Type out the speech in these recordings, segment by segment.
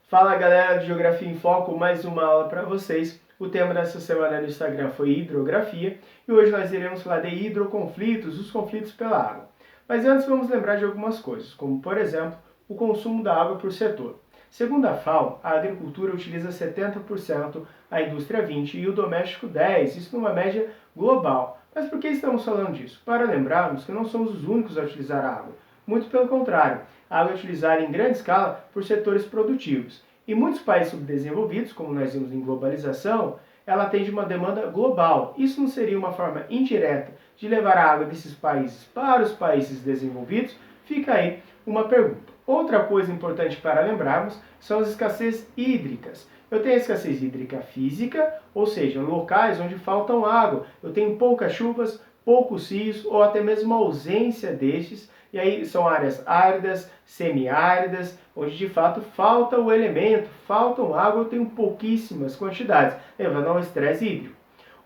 Fala galera do Geografia em Foco, mais uma aula para vocês. O tema dessa semana no Instagram foi hidrografia e hoje nós iremos falar de hidroconflitos, os conflitos pela água. Mas antes vamos lembrar de algumas coisas, como por exemplo, o consumo da água por setor. Segundo a FAO, a agricultura utiliza 70%, a indústria 20% e o doméstico 10%, isso numa média global. Mas por que estamos falando disso? Para lembrarmos que não somos os únicos a utilizar a água. Muito pelo contrário, a água é utilizada em grande escala por setores produtivos. Em muitos países subdesenvolvidos, como nós vimos em globalização, ela atende uma demanda global. Isso não seria uma forma indireta de levar a água desses países para os países desenvolvidos? Fica aí uma pergunta. Outra coisa importante para lembrarmos são as escassez hídricas. Eu tenho a escassez hídrica física, ou seja, locais onde faltam água. Eu tenho poucas chuvas, poucos rios ou até mesmo ausência destes. E aí são áreas áridas, semiáridas, onde de fato falta o elemento, faltam água, eu tenho pouquíssimas quantidades, levando ao estresse hídrico.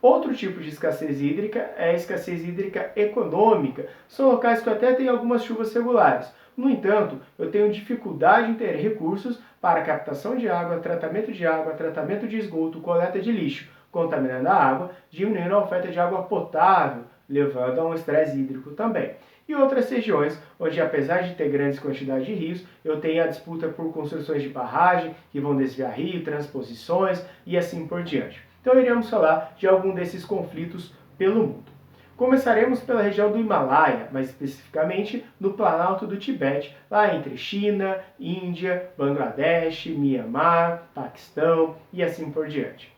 Outro tipo de escassez hídrica é a escassez hídrica econômica. São locais que até têm algumas chuvas regulares. No entanto, eu tenho dificuldade em ter recursos para captação de água, tratamento de esgoto, coleta de lixo, contaminando a água, diminuindo a oferta de água potável, levando a um estresse hídrico também. E outras regiões onde, apesar de ter grandes quantidades de rios, eu tenho a disputa por construções de barragem que vão desviar rio, transposições e assim por diante. Então iremos falar de algum desses conflitos pelo mundo. Começaremos pela região do Himalaia, mais especificamente no Planalto do Tibete, lá entre China, Índia, Bangladesh, Mianmar, Paquistão e assim por diante.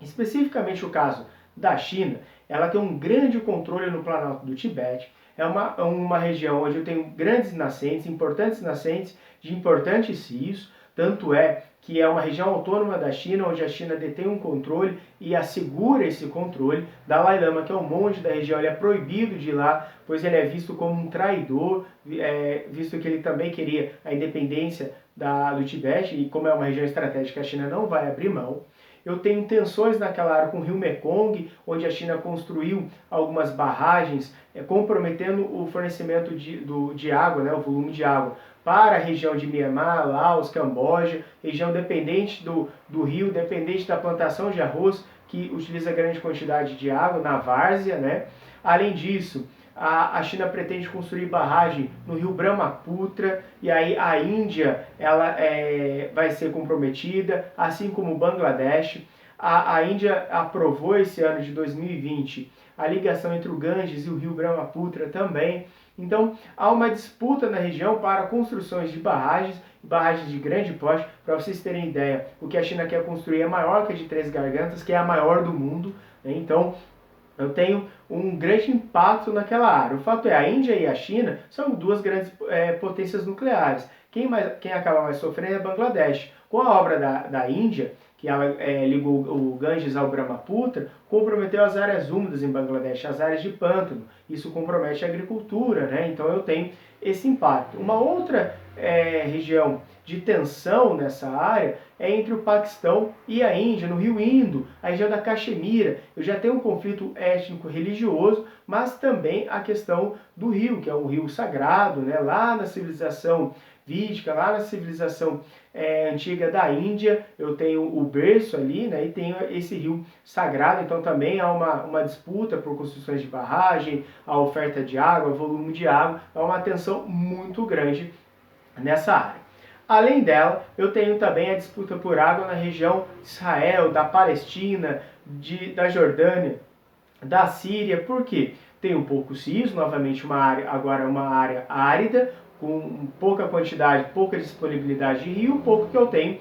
Especificamente o caso da China, ela tem um grande controle no Planalto do Tibete. É uma região onde eu tenho grandes nascentes, importantes nascentes de importantes rios, tanto é que é uma região autônoma da China, onde a China detém um controle e assegura esse controle. Dalai Lama, que é o monge da região, ele é proibido de ir lá, pois ele é visto como um traidor, visto que ele também queria a independência do Tibete, e como é uma região estratégica, a China não vai abrir mão. Eu tenho tensões naquela área com o rio Mekong, onde a China construiu algumas barragens, comprometendo o fornecimento de água, o volume de água, para a região de Mianmar, Laos, Camboja, região dependente do rio, dependente da plantação de arroz, que utiliza grande quantidade de água, na várzea. Além disso, a China pretende construir barragem no rio Brahmaputra, e aí a Índia vai ser comprometida, assim como o Bangladesh. A Índia aprovou esse ano de 2020 a ligação entre o Ganges e o rio Brahmaputra também. Então, há uma disputa na região para construções de barragens de grande porte. Para vocês terem ideia, o que a China quer construir é maior que a de Três Gargantas, que é a maior do mundo. Então, eu tenho um grande impacto naquela área. O fato é, a Índia e a China são duas grandes potências nucleares. Quem acaba mais sofrendo é Bangladesh. Com a obra da Índia, que ela ligou o Ganges ao Brahmaputra, comprometeu as áreas úmidas em Bangladesh, as áreas de pântano. Isso compromete a agricultura, Então eu tenho esse impacto. Uma outra região de tensão nessa área é entre o Paquistão e a Índia, no rio Indo, a região da Caxemira. Eu já tenho um conflito étnico-religioso, mas também a questão do rio, que é um rio sagrado, lá na civilização vídica, lá na civilização antiga da Índia, eu tenho o berço ali, e tenho esse rio sagrado, então também há uma disputa por construções de barragem, a oferta de água, volume de água, há uma tensão muito grande nessa área. Além dela, eu tenho também a disputa por água na região de Israel, da Palestina, da Jordânia, da Síria. Por quê? Tenho poucos rios, novamente agora uma área árida, com pouca quantidade, pouca disponibilidade de rio. O pouco que eu tenho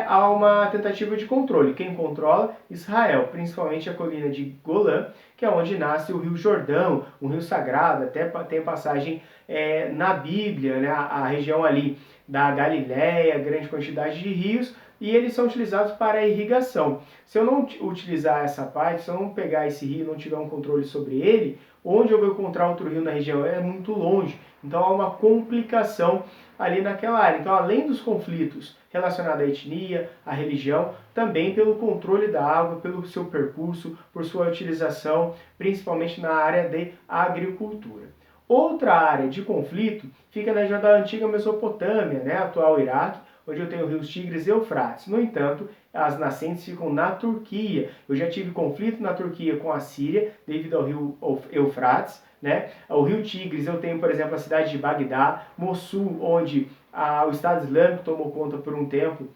há uma tentativa de controle. Quem controla? Israel, principalmente a colina de Golã, que é onde nasce o rio Jordão, um rio sagrado, até tem passagem na Bíblia, a região ali da Galileia, grande quantidade de rios, e eles são utilizados para a irrigação. Se eu não utilizar essa parte, se eu não pegar esse rio e não tiver um controle sobre ele, onde eu vou encontrar outro rio na região? É muito longe, então há uma complicação ali naquela área. Então, além dos conflitos relacionados à etnia, à religião, também pelo controle da água, pelo seu percurso, por sua utilização, principalmente na área de agricultura. Outra área de conflito fica na região da antiga Mesopotâmia, atual Iraque, onde eu tenho o rio Tigres e Eufrates. No entanto, as nascentes ficam na Turquia. Eu já tive conflito na Turquia com a Síria, devido ao rio Eufrates, né? O rio Tigres, eu tenho, por exemplo, a cidade de Bagdá, Mossul, onde o Estado Islâmico tomou conta por um tempo,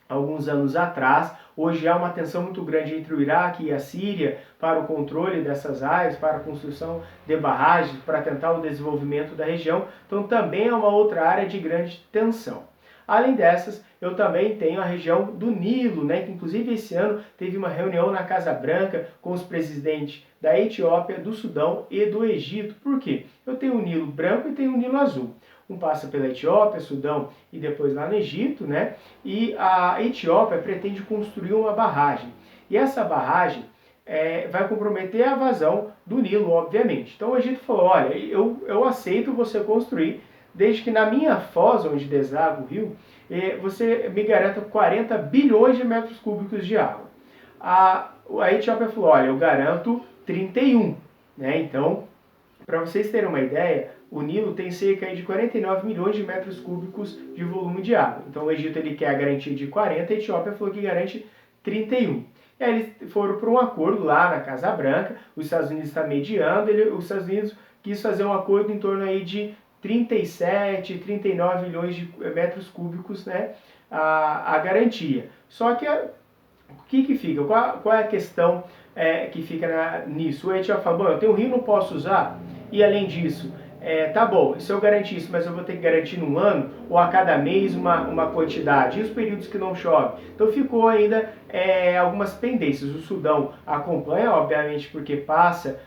alguns anos atrás. Hoje há uma tensão muito grande entre o Iraque e a Síria para o controle dessas áreas, para a construção de barragens, para tentar o desenvolvimento da região. Então também é uma outra área de grande tensão. Além dessas, eu também tenho a região do Nilo, né, que inclusive esse ano teve uma reunião na Casa Branca com os presidentes da Etiópia, do Sudão e do Egito. Por quê? Eu tenho o Nilo branco e tenho o Nilo azul. Um passa pela Etiópia, Sudão e depois lá no Egito, né? E a Etiópia pretende construir uma barragem. E essa barragem vai comprometer a vazão do Nilo, obviamente. Então o Egito falou, olha, eu aceito você construir, desde que na minha foz, onde deságua o rio, você me garanta 40 bilhões de metros cúbicos de água. A Etiópia falou, olha, eu garanto 31, né? Então, para vocês terem uma ideia, o Nilo tem cerca de 49 milhões de metros cúbicos de volume de água. Então o Egito ele quer a garantia de 40, a Etiópia falou que garante 31. E aí eles foram para um acordo lá na Casa Branca, os Estados Unidos está mediando, os Estados Unidos quis fazer um acordo em torno aí de 37, 39 milhões de metros cúbicos, né, a garantia. Só que o que fica? Qual é a questão que fica nisso? O Etiópia fala, bom, eu tenho um rio, não posso usar, e além disso, tá bom, se eu garantir isso, mas eu vou ter que garantir num ano, ou a cada mês uma quantidade, e os períodos que não chove? Então ficou ainda algumas pendências. O Sudão acompanha, obviamente, porque passa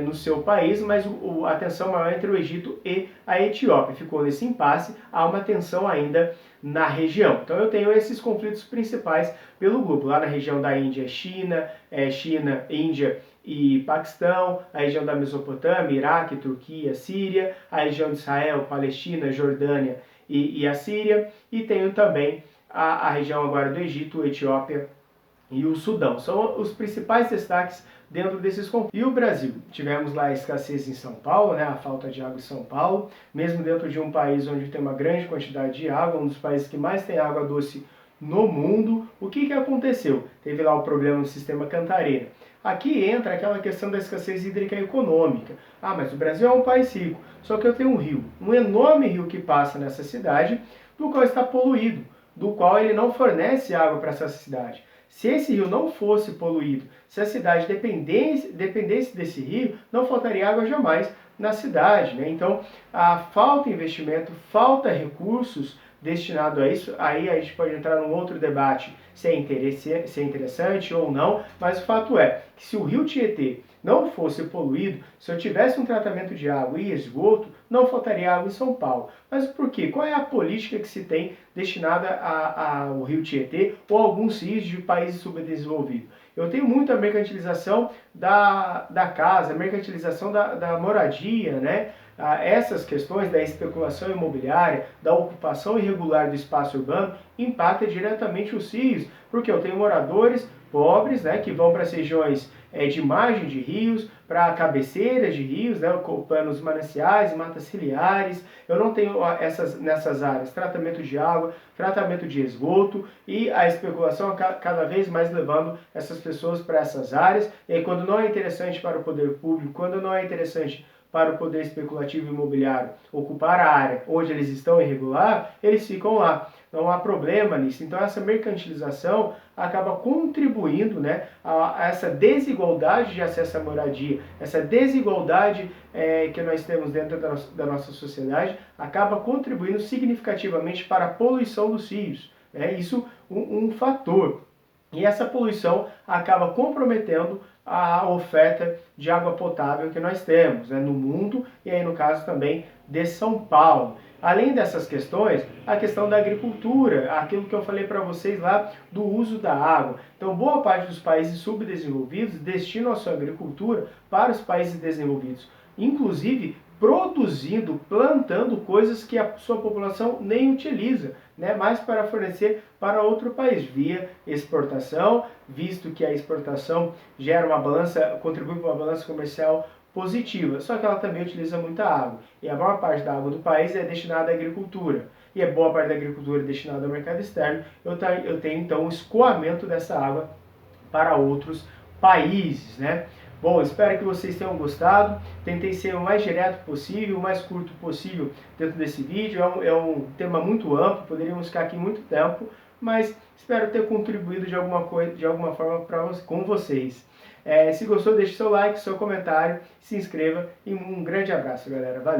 no seu país, mas a tensão maior entre o Egito e a Etiópia. Ficou nesse impasse, há uma tensão ainda na região. Então eu tenho esses conflitos principais pelo globo. Lá na região da Índia, China, Índia e Paquistão, a região da Mesopotâmia, Iraque, Turquia, Síria, a região de Israel, Palestina, Jordânia e a Síria, e tenho também a região agora do Egito, Etiópia e o Sudão. São os principais destaques dentro desses conflitos. E o Brasil? Tivemos lá a escassez em São Paulo, né, a falta de água em São Paulo, mesmo dentro de um país onde tem uma grande quantidade de água, um dos países que mais tem água doce no mundo. O que aconteceu? Teve lá o problema no sistema Cantareira. Aqui entra aquela questão da escassez hídrica econômica. Ah, mas o Brasil é um país rico, só que eu tenho um rio, um enorme rio que passa nessa cidade, do qual está poluído, do qual ele não fornece água para essa cidade. Se esse rio não fosse poluído, se a cidade dependesse desse rio, não faltaria água jamais na cidade, né? Então, falta investimento, falta recursos destinados a isso. Aí a gente pode entrar num outro debate se é interessante ou não, mas o fato é que se o rio Tietê não fosse poluído, se eu tivesse um tratamento de água e esgoto, não faltaria água em São Paulo. Mas por quê? Qual é a política que se tem destinada ao rio Tietê ou a alguns rios de países subdesenvolvidos? Eu tenho muita mercantilização da casa, mercantilização da moradia, né? Essas questões da especulação imobiliária, da ocupação irregular do espaço urbano, impacta diretamente os rios, porque eu tenho moradores pobres, né, que vão para as regiões de margem de rios, para cabeceiras de rios, né, ocupando os mananciais, matas ciliares. Eu não tenho nessas áreas tratamento de água, tratamento de esgoto, e a especulação cada vez mais levando essas pessoas para essas áreas. E aí, quando não é interessante para o poder público, quando não é interessante para o poder especulativo imobiliário ocupar a área onde eles estão irregular, eles ficam lá. Não há problema nisso. Então essa mercantilização acaba contribuindo, né, a essa desigualdade de acesso à moradia, essa desigualdade que nós temos dentro da nossa sociedade, acaba contribuindo significativamente para a poluição dos rios. É isso um fator. E essa poluição acaba comprometendo a oferta de água potável que nós temos, né, no mundo, e aí no caso também de São Paulo. Além dessas questões, a questão da agricultura, aquilo que eu falei para vocês lá do uso da água. Então, boa parte dos países subdesenvolvidos destinam a sua agricultura para os países desenvolvidos, inclusive produzindo, plantando coisas que a sua população nem utiliza, né, mas para fornecer para outro país, via exportação, visto que a exportação gera uma balança, contribui para uma balança comercial positiva, só que ela também utiliza muita água, e a maior parte da água do país é destinada à agricultura. e é boa parte da agricultura destinada ao mercado externo, eu tenho então o escoamento dessa água para outros países, né? Bom, espero que vocês tenham gostado. Tentei ser o mais direto possível, o mais curto possível dentro desse vídeo. É um tema muito amplo, poderíamos ficar aqui muito tempo, mas espero ter contribuído de alguma forma com vocês. Se gostou, deixe seu like, seu comentário, se inscreva e um grande abraço, galera. Valeu!